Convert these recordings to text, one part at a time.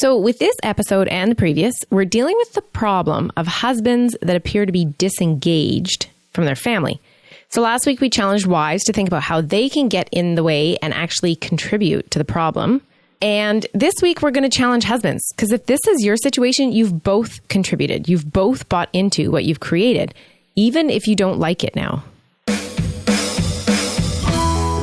So with this episode and the previous, we're dealing with the problem of husbands that appear to be disengaged from their family. So last week we challenged wives to think about how they can get in the way and actually contribute to the problem. And this week we're going to challenge husbands, because if this is your situation, you've both contributed. You've both bought into what you've created, even if you don't like it now.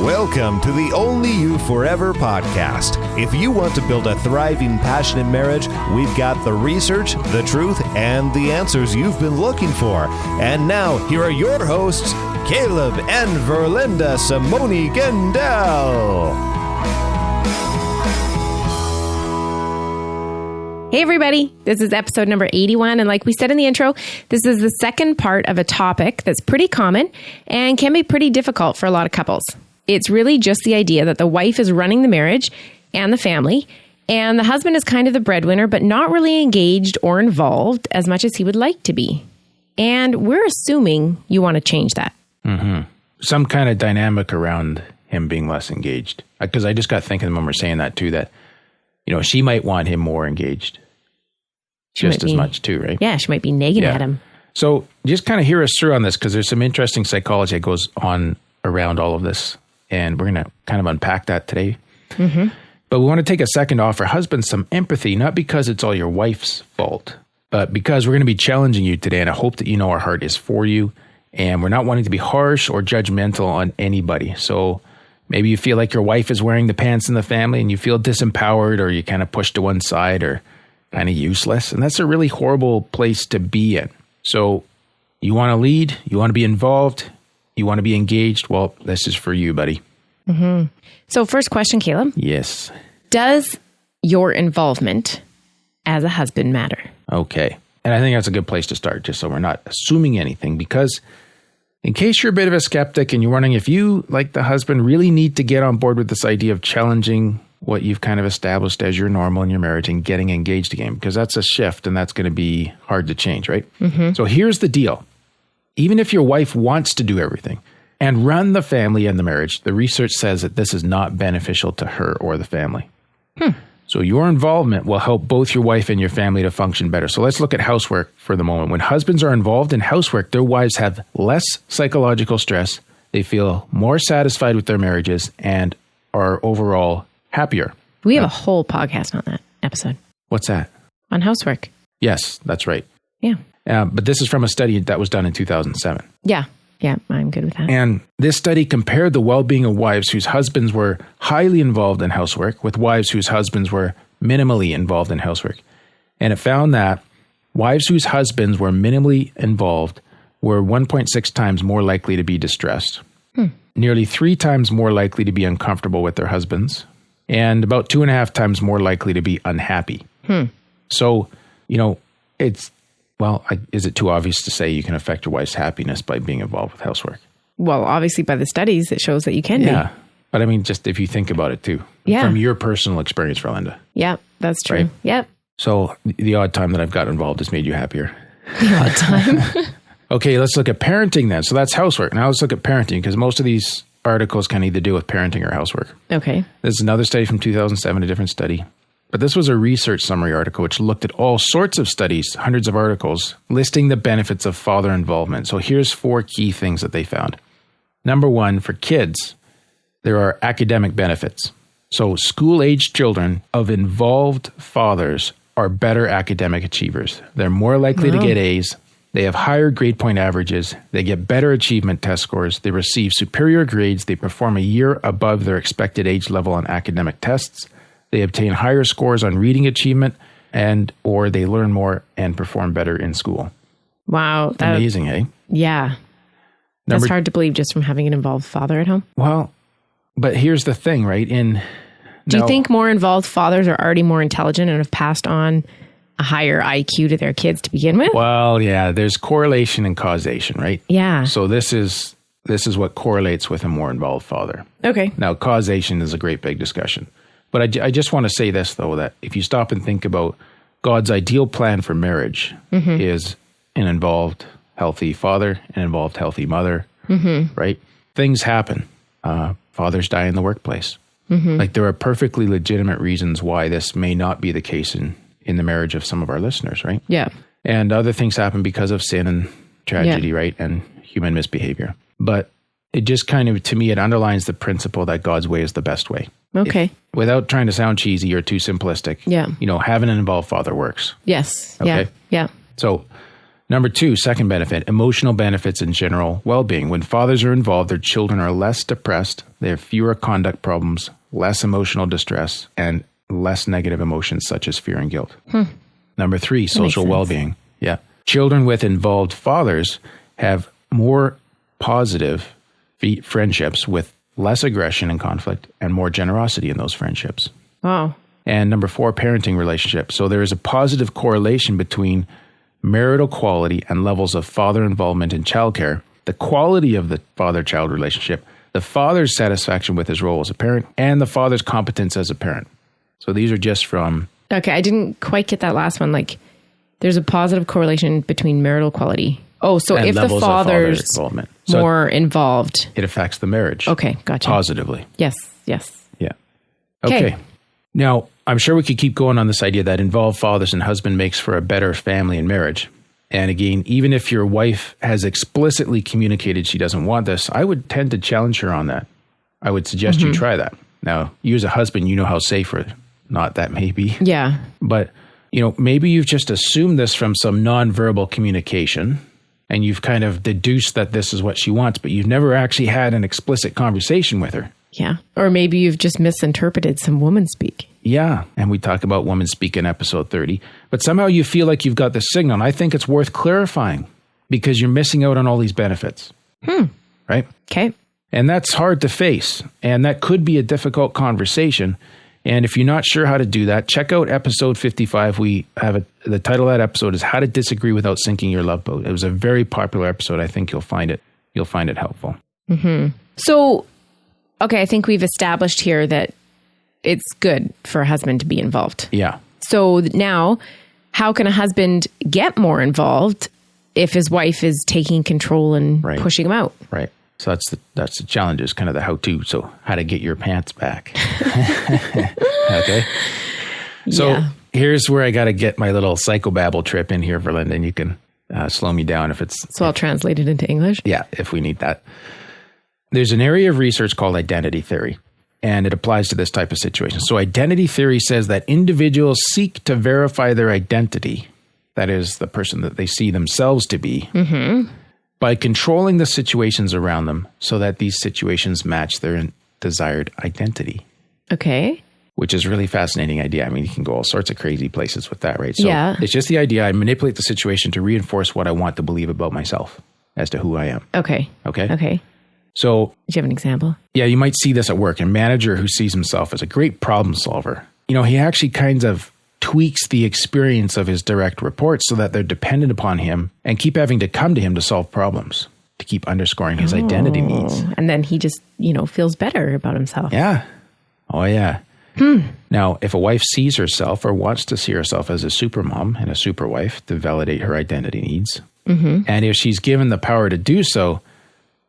Welcome to the Only You Forever podcast. If you want to build a thriving, passionate marriage, we've got the research, the truth, and the answers you've been looking for. And now, here are your hosts, Caleb and Verlinda Simone Gendel. Hey everybody, this is episode number 81, and like we said in the intro, this is the second part of a topic that's pretty common and can be pretty difficult for a lot of couples. It's really just the idea that the wife is running the marriage and the family, and the husband is kind of the breadwinner, but not really engaged or involved as much as he would like to be. And we're assuming you want to change that. Mm-hmm. Some kind of dynamic around him being less engaged. Because I just got thinking when we're saying that too, that, you know, she might want him more engaged just as much too, right? Yeah, she might be nagging at him. So just kind of hear us through on this, because there's some interesting psychology that goes on around all of this. And we're going to kind of unpack that today. Mm-hmm. But we want to take a second to offer husbands some empathy, not because it's all your wife's fault, but because we're going to be challenging you today. And I hope that you know our heart is for you. And we're not wanting to be harsh or judgmental on anybody. So maybe you feel like your wife is wearing the pants in the family and you feel disempowered, or you kind of pushed to one side or kind of useless. And that's a really horrible place to be in. So you want to lead, you want to be involved, you want to be engaged? Well, this is for you, buddy. Mm-hmm. So first question, Caleb. Yes. Does your involvement as a husband matter? Okay. And I think that's a good place to start, just so we're not assuming anything, because in case you're a bit of a skeptic and you're wondering if you, like the husband, really need to get on board with this idea of challenging what you've kind of established as your normal in your marriage and getting engaged again, because that's a shift and that's going to be hard to change, right? Mm-hmm. So here's the deal. Even if your wife wants to do everything and run the family and the marriage, the research says that this is not beneficial to her or the family. So your involvement will help both your wife and your family to function better. So let's look at housework for the moment. When husbands are involved in housework, their wives have less psychological stress. They feel more satisfied with their marriages and are overall happier. We have a whole podcast on that episode. What's that? On housework. Yes, that's right. Yeah. But this is from a study that was done in 2007. Yeah, I'm good with that. And this study compared the well-being of wives whose husbands were highly involved in housework with wives whose husbands were minimally involved in housework. And it found that wives whose husbands were minimally involved were 1.6 times more likely to be distressed, nearly 3 times more likely to be uncomfortable with their husbands, and about 2.5 times more likely to be unhappy. So, you know, is it too obvious to say you can affect your wife's happiness by being involved with housework? Well, obviously by the studies, it shows that you can be. Yeah. But I mean, just if you think about it too. Yeah. From your personal experience, Verlinda. Yeah, that's true. Right? Yep. So the odd time that I've got involved has made you happier. The odd time. Okay, let's look at parenting then. So that's housework. Now let's look at parenting, because most of these articles can either do with parenting or housework. Okay. This is another study from 2007, a different study. But this was a research summary article which looked at all sorts of studies, hundreds of articles, listing the benefits of father involvement. So here's 4 key things that they found. Number 1, for kids, there are academic benefits. So school-aged children of involved fathers are better academic achievers. They're more likely to get A's. They have higher grade point averages. They get better achievement test scores. They receive superior grades. They perform a year above their expected age level on academic tests. They obtain higher scores on reading achievement, or they learn more and perform better in school. Wow. Amazing, hey? Yeah. That's hard to believe just from having an involved father at home. Well, but here's the thing, right? Do you think more involved fathers are already more intelligent and have passed on a higher IQ to their kids to begin with? Well, yeah, there's correlation and causation, right? Yeah. So this is what correlates with a more involved father. Okay. Now, causation is a great big discussion. But I just want to say this, though, that if you stop and think about God's ideal plan for marriage is an involved, healthy father, an involved, healthy mother, right? Things happen. Fathers die in the workplace. Like there are perfectly legitimate reasons why this may not be the case in the marriage of some of our listeners, right? Yeah. And other things happen because of sin and tragedy, right? And human misbehavior. But it just kind of, to me, it underlines the principle that God's way is the best way. Okay. Without trying to sound cheesy or too simplistic. Yeah. Having an involved father works. Yes. Okay. Yeah. So number 2, second benefit, emotional benefits and general well-being. When fathers are involved, their children are less depressed. They have fewer conduct problems, less emotional distress, and less negative emotions such as fear and guilt. Number 3, social well-being. Yeah. Children with involved fathers have more positive friendships with less aggression and conflict and more generosity in those friendships. Wow. And number 4, parenting relationships. So there is a positive correlation between marital quality and levels of father involvement in childcare, the quality of the father-child relationship, the father's satisfaction with his role as a parent, and the father's competence as a parent. So these are just from... Okay, I didn't quite get that last one. Like, there's a positive correlation between marital quality. Oh, so if the father's involvement. more involved... It affects the marriage. Okay, gotcha. Positively. Yes. Yeah. Okay. Now, I'm sure we could keep going on this idea that involved fathers and husband makes for a better family and marriage. And again, even if your wife has explicitly communicated she doesn't want this, I would tend to challenge her on that. I would suggest you try that. Now, you as a husband, you know how safe or not that may be. Yeah. But, maybe you've just assumed this from some nonverbal communication and you've kind of deduced that this is what she wants, but you've never actually had an explicit conversation with her. Yeah. Or maybe you've just misinterpreted some woman speak. Yeah. And we talk about woman speak in episode 30. But somehow you feel like you've got the signal. And I think it's worth clarifying because you're missing out on all these benefits. Right? Okay. And that's hard to face. And that could be a difficult conversation. And if you're not sure how to do that, check out episode 55. We have the title of that episode is How to Disagree Without Sinking Your Love Boat. It was a very popular episode. I think you'll find it helpful. So, okay, I think we've established here that it's good for a husband to be involved. Yeah. So now, how can a husband get more involved if his wife is taking control and pushing him out? Right. So that's the challenge, is kind of the how-to. So how to get your pants back. Okay. So here's where I got to get my little psychobabble trip in here for Linda, and you can slow me down if it's... So I'll translate it into English? Yeah, if we need that. There's an area of research called identity theory, and it applies to this type of situation. So identity theory says that individuals seek to verify their identity, that is, the person that they see themselves to be, by controlling the situations around them so that these situations match their desired identity. Okay. Which is a really fascinating idea. I mean, you can go all sorts of crazy places with that, right? So it's just the idea I manipulate the situation to reinforce what I want to believe about myself as to who I am. Okay. So, do you have an example? Yeah, you might see this at work. A manager who sees himself as a great problem solver, he actually kind of tweaks the experience of his direct reports so that they're dependent upon him and keep having to come to him to solve problems, to keep underscoring his identity needs. And then he just, feels better about himself. Yeah. Oh, yeah. Now, if a wife sees herself or wants to see herself as a supermom and a superwife to validate her identity needs, and if she's given the power to do so,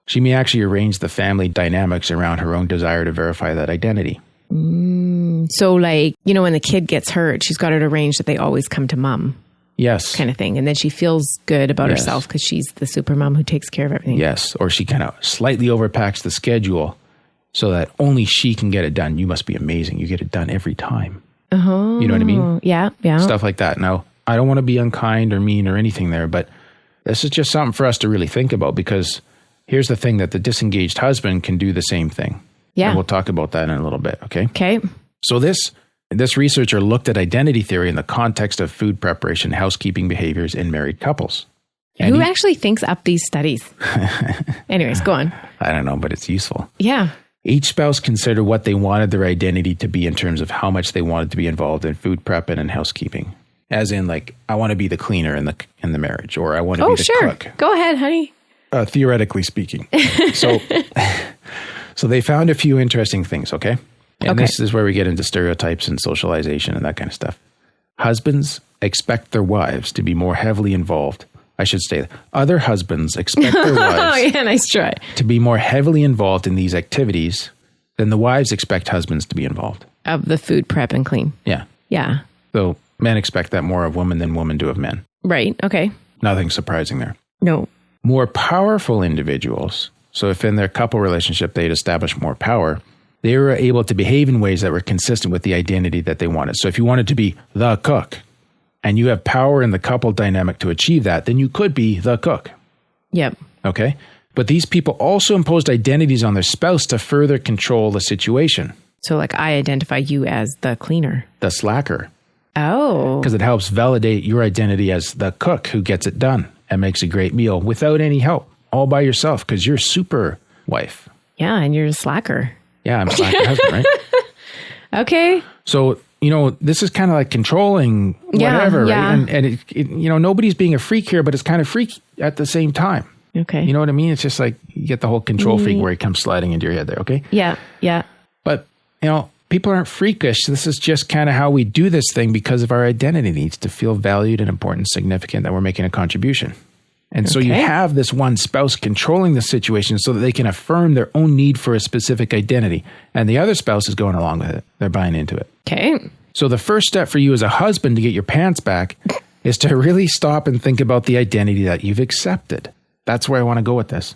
she may actually arrange the family dynamics around her own desire to verify that identity. So like, when the kid gets hurt, she's got it arranged that they always come to mom. Yes. Kind of thing. And then she feels good about herself because she's the super mom who takes care of everything. Yes. Or she kind of slightly overpacks the schedule so that only she can get it done. You must be amazing. You get it done every time. You know what I mean? Yeah. Stuff like that. Now, I don't want to be unkind or mean or anything there, but this is just something for us to really think about, because here's the thing, that the disengaged husband can do the same thing. Yeah. And we'll talk about that in a little bit. Okay. Okay. So this researcher looked at identity theory in the context of food preparation, housekeeping behaviors in married couples. And who actually thinks up these studies? Anyways, go on. I don't know, but it's useful. Yeah. Each spouse considered what they wanted their identity to be in terms of how much they wanted to be involved in food prep and housekeeping. As in, like, I want to be the cleaner in the marriage, or I want to be the cook. Go ahead, honey. Theoretically speaking. So they found a few interesting things, okay? And this is where we get into stereotypes and socialization and that kind of stuff. Husbands expect their wives to be more heavily involved. I should say, other husbands expect their wives nice try. to be more heavily involved in these activities then the wives expect husbands to be involved. Of the food prep and clean. Yeah. Yeah. So men expect that more of women than women do of men. Right. Okay. Nothing surprising there. No. More powerful individuals, so if in their couple relationship they'd established more power, they were able to behave in ways that were consistent with the identity that they wanted. So if you wanted to be the cook and you have power in the couple dynamic to achieve that, then you could be the cook. Yep. Okay? But these people also imposed identities on their spouse to further control the situation. So like I identify you as the cleaner. The slacker. Oh. Because it helps validate your identity as the cook who gets it done and makes a great meal without any help, all by yourself, because you're super wife. Yeah, and you're a slacker. Yeah, I'm slacker husband, right? Okay. So, this is kind of like controlling whatever, yeah. right? And nobody's being a freak here, but it's kind of freaky at the same time. Okay. You know what I mean? It's just like you get the whole control freak where he comes sliding into your head there, okay? Yeah, yeah. But, people aren't freakish. This is just kind of how we do this thing because of our identity needs to feel valued and important, significant, that we're making a contribution. And so you have this one spouse controlling the situation so that they can affirm their own need for a specific identity. And the other spouse is going along with it. They're buying into it. Okay. So the first step for you as a husband to get your pants back is to really stop and think about the identity that you've accepted. That's where I want to go with this.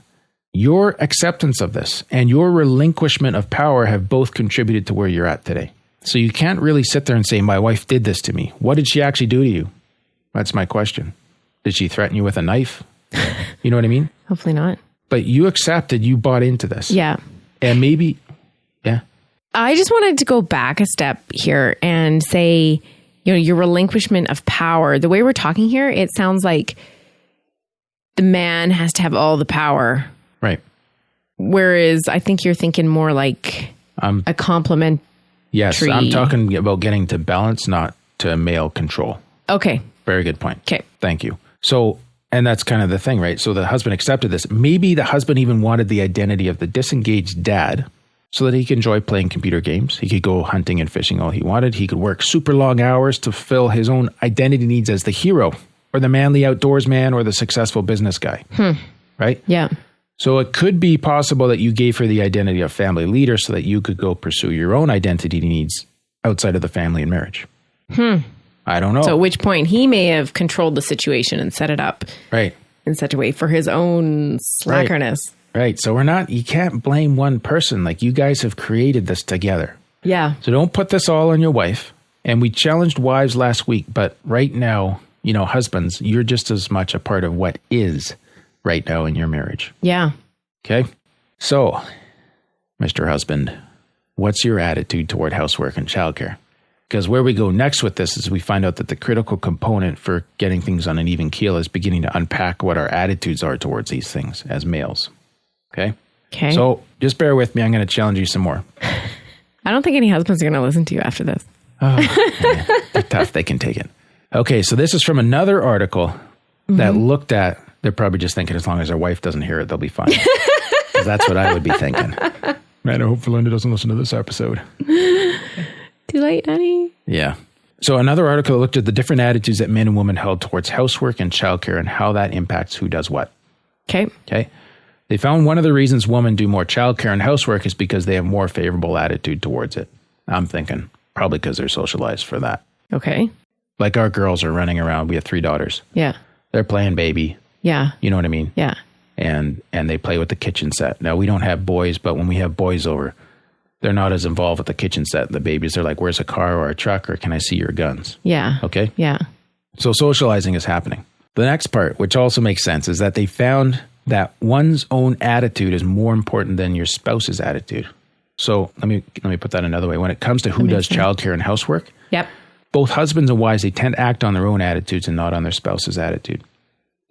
Your acceptance of this and your relinquishment of power have both contributed to where you're at today. So you can't really sit there and say, my wife did this to me. What did she actually do to you? That's my question. Did she threaten you with a knife? You know what I mean? Hopefully not. But you accepted, you bought into this. Yeah. And maybe, yeah. I just wanted to go back a step here and say, your relinquishment of power. The way we're talking here, it sounds like the man has to have all the power. Right. Whereas I think you're thinking more like a complement. Yes, I'm talking about getting to balance, not to male control. Okay. Very good point. Okay. Thank you. So, and that's kind of the thing, right? So the husband accepted this. Maybe the husband even wanted the identity of the disengaged dad so that he could enjoy playing computer games. He could go hunting and fishing all he wanted. He could work super long hours to fulfill his own identity needs as the hero or the manly outdoors man or the successful business guy. Right? Yeah. So it could be possible that you gave her the identity of family leader so that you could go pursue your own identity needs outside of the family and marriage. I don't know. So at which point he may have controlled the situation and set it up right in such a way for his own slackerness. Right. So you can't blame one person. Like, you guys have created this together. Yeah. So don't put this all on your wife. And we challenged wives last week, but right now, husbands, you're just as much a part of what is right now in your marriage. Yeah. Okay. So, Mr. Husband, what's your attitude toward housework and childcare? Because where we go next with this is we find out that the critical component for getting things on an even keel is beginning to unpack what our attitudes are towards these things as males. Okay? Okay. So just bear with me. I'm going to challenge you some more. I don't think any husbands are going to listen to you after this. Oh, they're tough. They can take it. Okay. So this is from another article that looked at, they're probably just thinking as long as their wife doesn't hear it, they'll be fine. 'Cause that's what I would be thinking. Man, I hope Belinda doesn't listen to this episode. Too late, honey. Yeah. So another article looked at the different attitudes that men and women held towards housework and childcare and how that impacts who does what. Okay. Okay. They found one of the reasons women do more childcare and housework is because they have more favorable attitude towards it. I'm thinking probably because they're socialized for that. Okay. Like our girls are running around. We have 3 daughters. Yeah. They're playing baby. Yeah. You know what I mean? Yeah. And they play with the kitchen set. Now, we don't have boys, but when we have boys over, they're not as involved with the kitchen set. The babies, they're like, where's a car or a truck, or can I see your guns? Yeah. Okay? Yeah. So socializing is happening. The next part, which also makes sense, is that they found that one's own attitude is more important than your spouse's attitude. So let me put that another way. When it comes to who does childcare and housework, Yep. both husbands and wives, they tend to act on their own attitudes and not on their spouse's attitude.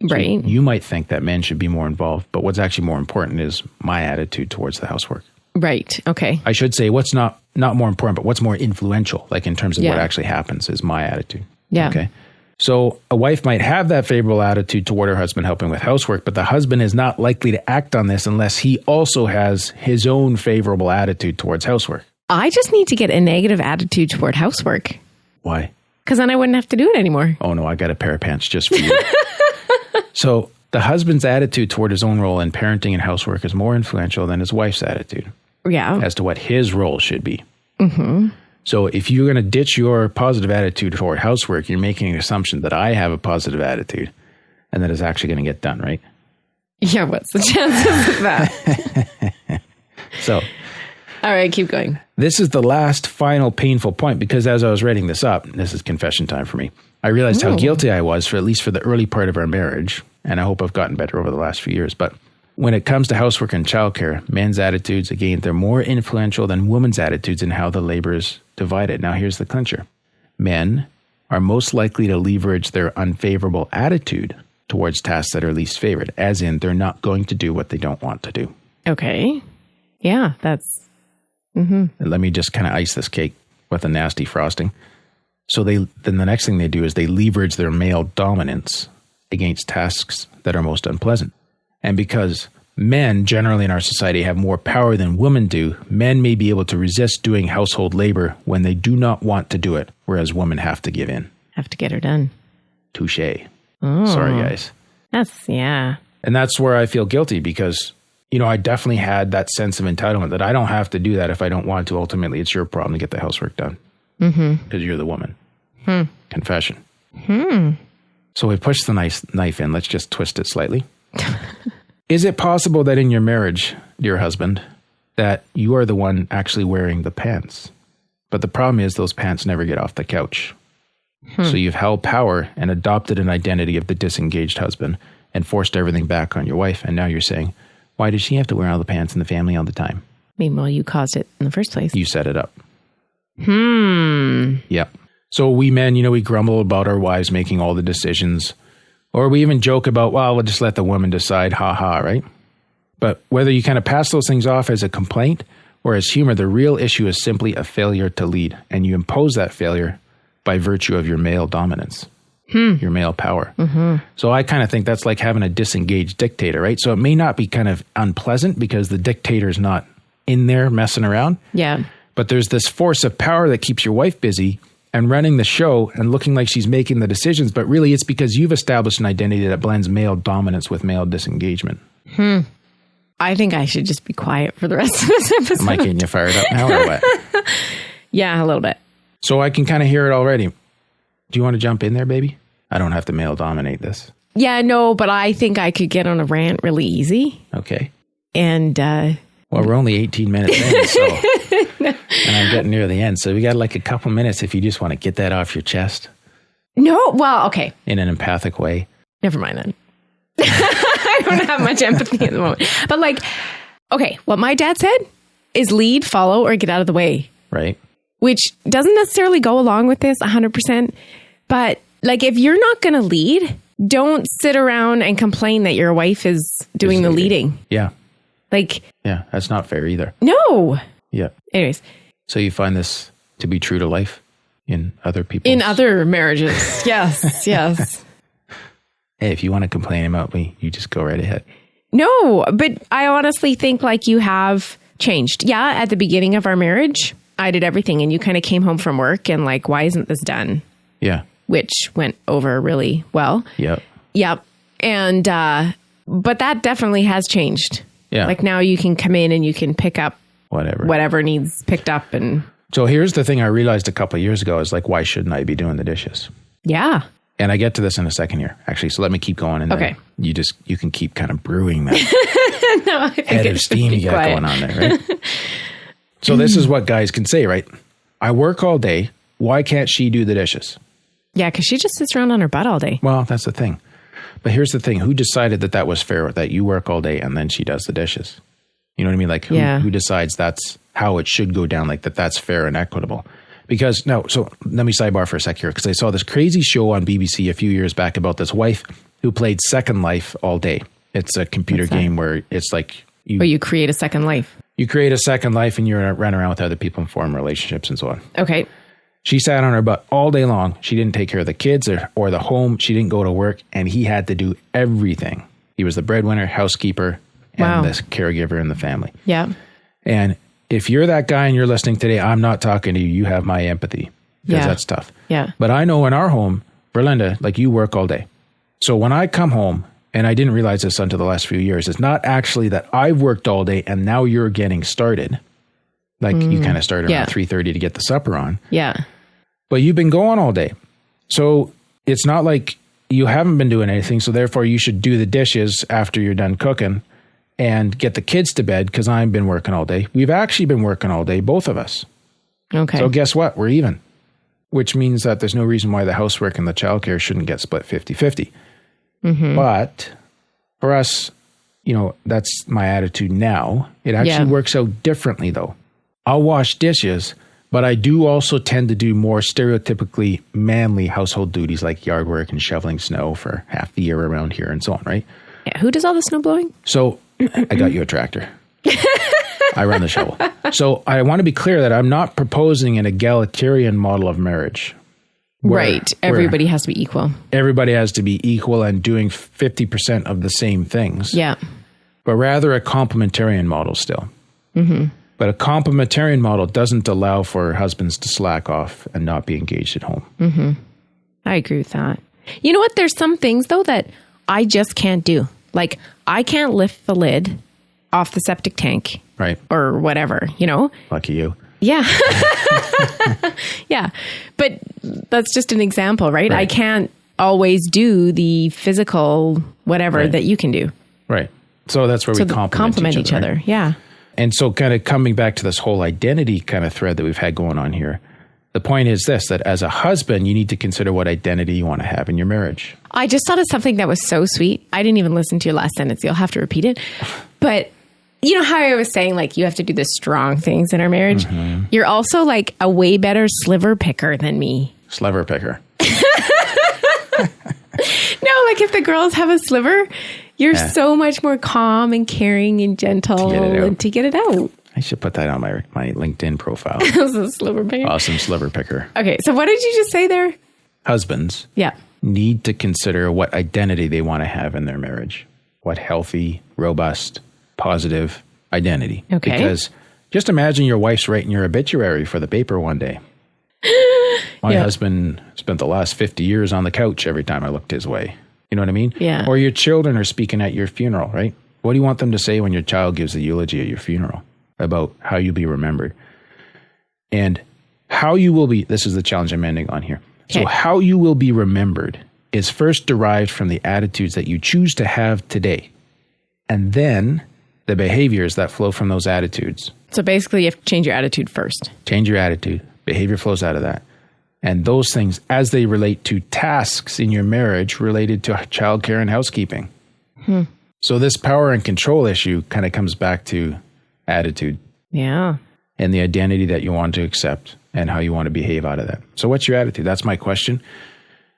So Right. you might think that men should be more involved, but what's actually more important is my attitude towards the housework. Right. Okay. I should say what's not more important, but what's more influential, like in terms of what Yeah. actually happens, is my attitude. Yeah. Okay. So a wife might have that favorable attitude toward her husband helping with housework, but the husband is not likely to act on this unless he also has his own favorable attitude towards housework. I just need to get a negative attitude toward housework Why? because then I wouldn't have to do it anymore. Oh no, I got a pair of pants just for you. So the husband's attitude toward his own role in parenting and housework is more influential than his wife's attitude. Yeah. as to what his role should be. Mm-hmm. So if you're going to ditch your positive attitude toward housework, you're making an assumption that I have a positive attitude and that it's actually going to get done, right? Yeah, what's the chances of that? So, all right, keep going. this is the last final painful point, because as I was writing this up, this is confession time for me, I realized how guilty I was for at least for the early part of our marriage. And I hope I've gotten better over the last few years. But when it comes to housework and childcare, men's attitudes, again, they're more influential than women's attitudes in how the labor is divided. Now, here's the clincher. Men are most likely to leverage their unfavorable attitude towards tasks that are least favored, as in they're not going to do what they don't want to do. Okay. Yeah, that's... Let me just kind of ice this cake with a nasty frosting. So then the next thing they do is they leverage their male dominance against tasks that are most unpleasant. And because men generally in our society have more power than women do, men may be able to resist doing household labor when they do not want to do it, whereas women have to give in. Have to get her done. Touché. Oh. Sorry, guys. Yeah. And that's where I feel guilty because, you know, I definitely had that sense of entitlement that I don't have to do that if I don't want to. Ultimately, it's your problem to get the housework done. Because you're the woman. Confession. So we push the knife in. Let's just twist it slightly. Is it possible that in your marriage, dear husband, that you are the one actually wearing the pants? But the problem is those pants never get off the couch. So you've held power and adopted an identity of the disengaged husband and forced everything back on your wife. And now you're saying, why does she have to wear all the pants in the family all the time? Meanwhile, you caused it in the first place. You set it up. Yep. So we men, you know, we grumble about our wives making all the decisions. Or we even joke about, well, we'll just let the woman decide, ha, right? But whether you kind of pass those things off as a complaint or as humor, the real issue is simply a failure to lead. And you impose that failure by virtue of your male dominance, your male power. So I kind of think that's like having a disengaged dictator, right? So it may not be kind of unpleasant because the dictator's not in there messing around. Yeah. But there's this force of power that keeps your wife busy and running the show and looking like she's making the decisions. But really, it's because you've established an identity that blends male dominance with male disengagement. I think I should just be quiet for the rest of this episode. Am I getting you fired up now or what? Yeah, a little bit. So I can kind of hear it already. Do you want to jump in there, baby? I don't have to male dominate this. Yeah, no, but I think I could get on a rant really easy. Okay. And, well, we're only 18 minutes in, so, and I'm getting near the end. So we got like a couple minutes if you just want to get that off your chest. No, well, okay. In an empathic way. Never mind then. I don't have much empathy at the moment. But like, okay, what my dad said is lead, follow, or get out of the way. Right. Which doesn't necessarily go along with this 100%. But like, if you're not going to lead, don't sit around and complain that your wife is doing the leading. Yeah. Like. Yeah, that's not fair either. No. Yeah. Anyways. So you find this to be true to life in other people's... In other marriages. Yes. Yes. Hey, if you want to complain about me, you just go right ahead. No, but I honestly think like you have changed. Yeah, at the beginning of our marriage, I did everything and you kind of came home from work and like, why isn't this done? Yeah. Which went over really well. Yep. Yep. And, but that definitely has changed. Yeah. Like now you can come in and you can pick up whatever needs picked up. And so here's the thing I realized a couple of years ago is like, why shouldn't I be doing the dishes? Yeah. And I get to this in a second here, actually. So let me keep going. And okay. You can keep kind of brewing that no, I think head of steam you got going on there, right? So this is what guys can say, right? I work all day. Why can't she do the dishes? Yeah, because she just sits around on her butt all day. Well, that's the thing. But here's the thing. Who decided that was fair, that you work all day and then she does the dishes? You know what I mean? Like who decides that's how it should go down, like that's fair and equitable? Because so let me sidebar for a sec here, because I saw this crazy show on BBC a few years back about this wife who played Second Life all day. It's a computer game where it's like you create a second life. You create a second life and you run around with other people and form relationships and so on. Okay. She sat on her butt all day long. She didn't take care of the kids or the home. She didn't go to work, and he had to do everything. He was the breadwinner, housekeeper, and the caregiver in the family. Yeah. And if you're that guy and you're listening today, I'm not talking to you. You have my empathy because that's tough. Yeah. But I know in our home, Verlinda, like you work all day. So when I come home, and I didn't realize this until the last few years, it's not actually that I've worked all day and now you're getting started. Like you kind of start around 3:30 to get the supper on. Yeah. But you've been going all day. So it's not like you haven't been doing anything. So therefore you should do the dishes after you're done cooking and get the kids to bed because I've been working all day. We've actually been working all day, both of us. Okay. So guess what? We're even. Which means that there's no reason why the housework and the childcare shouldn't get split 50-50. But for us, you know, that's my attitude now. It actually works out differently though. I'll wash dishes, but I do also tend to do more stereotypically manly household duties like yard work and shoveling snow for half the year around here and so on, right? Yeah. Who does all the snow blowing? So I got you a tractor. I run the shovel. So I want to be clear that I'm not proposing an egalitarian model of marriage. Right. Everybody has to be equal. Everybody has to be equal and doing 50% of the same things. Yeah. But rather a complementarian model still. But a complementarian model doesn't allow for husbands to slack off and not be engaged at home. I agree with that. You know what? There's some things though that I just can't do. Like I can't lift the lid off the septic tank. Right. Or whatever, you know? Lucky you. Yeah. Yeah. But that's just an example, right? I can't always do the physical whatever that you can do. Right. So that's where we complement each other. Right? Yeah. And so kind of coming back to this whole identity kind of thread that we've had going on here, the point is this, that as a husband, you need to consider what identity you want to have in your marriage. I just thought of something that was so sweet. I didn't even listen to your last sentence. You'll have to repeat it. But you know how I was saying, like, you have to do the strong things in our marriage? You're also like a way better sliver picker than me. Sliver picker. No, like if the girls have a sliver, you're so much more calm and caring and gentle to get it out. I should put that on my LinkedIn profile. A sliver picker. Awesome sliver picker. Okay, so what did you just say there? Husbands need to consider what identity they want to have in their marriage. What healthy, robust, positive identity. Okay. Because just imagine your wife's writing your obituary for the paper one day. My husband spent the last 50 years on the couch every time I looked his way. You know what I mean? Yeah. Or your children are speaking at your funeral, right? What do you want them to say when your child gives the eulogy at your funeral about how you'll be remembered? And how you will be, this is the challenge I'm ending on here. Okay. So how you will be remembered is first derived from the attitudes that you choose to have today. And then the behaviors that flow from those attitudes. So basically you have to change your attitude first. Change your attitude. Behavior flows out of that. And those things, as they relate to tasks in your marriage related to childcare and housekeeping. So this power and control issue kind of comes back to attitude. Yeah. And the identity that you want to accept and how you want to behave out of that. So what's your attitude? That's my question.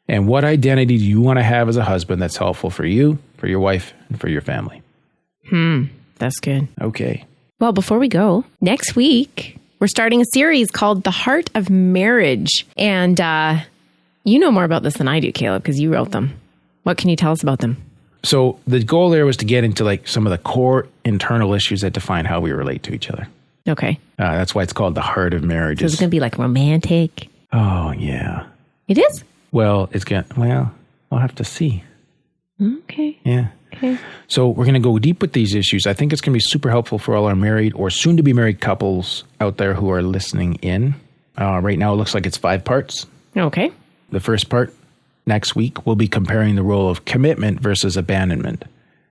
And what identity do you want to have as a husband that's helpful for you, for your wife, and for your family? That's good. Okay. Well, before we go, next week, we're starting a series called The Heart of Marriage. And you know more about this than I do, Caleb, because you wrote them. What can you tell us about them? So the goal there was to get into like some of the core internal issues that define how we relate to each other. Okay. That's why it's called The Heart of Marriage. So it's going to be like romantic. Oh, yeah. It is? Well, we'll have to see. Okay. Yeah. Okay. So we're going to go deep with these issues. I think it's going to be super helpful for all our married or soon to be married couples out there who are listening in. Right now, it looks like it's 5 parts. Okay. The first part next week, we'll be comparing the role of commitment versus abandonment,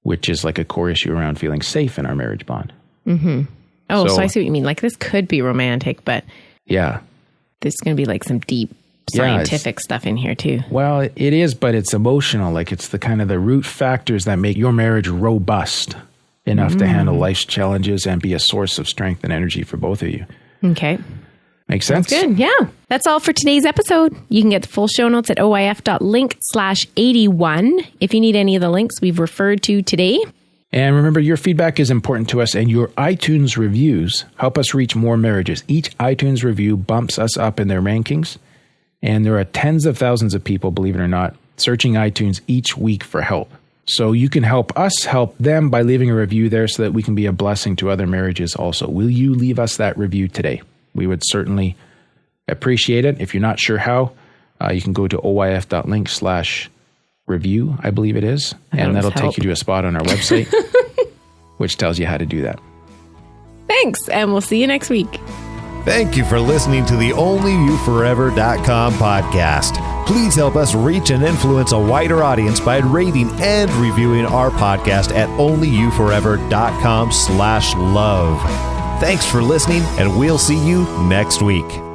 which is like a core issue around feeling safe in our marriage bond. Oh, so I see what you mean. Like this could be romantic, but yeah, there's going to be like some deep scientific stuff in here too. Well, it is, but it's emotional. Like it's the kind of the root factors that make your marriage robust enough to handle life's challenges and be a source of strength and energy for both of you. Okay. Makes sense? That's good. Yeah. That's all for today's episode. You can get the full show notes at oyf.link/81 if you need any of the links we've referred to today. And remember, your feedback is important to us, and your iTunes reviews help us reach more marriages. Each iTunes review bumps us up in their rankings. And there are tens of thousands of people, believe it or not, searching iTunes each week for help. So you can help us help them by leaving a review there so that we can be a blessing to other marriages also. Will you leave us that review today? We would certainly appreciate it. If you're not sure how, you can go to oyf.link/review, I believe it is. And that'll take you to a spot on our website, which tells you how to do that. Thanks, and we'll see you next week. Thank you for listening to the OnlyYouForever.com podcast. Please help us reach and influence a wider audience by rating and reviewing our podcast at OnlyYouForever.com/love. Thanks for listening, and we'll see you next week.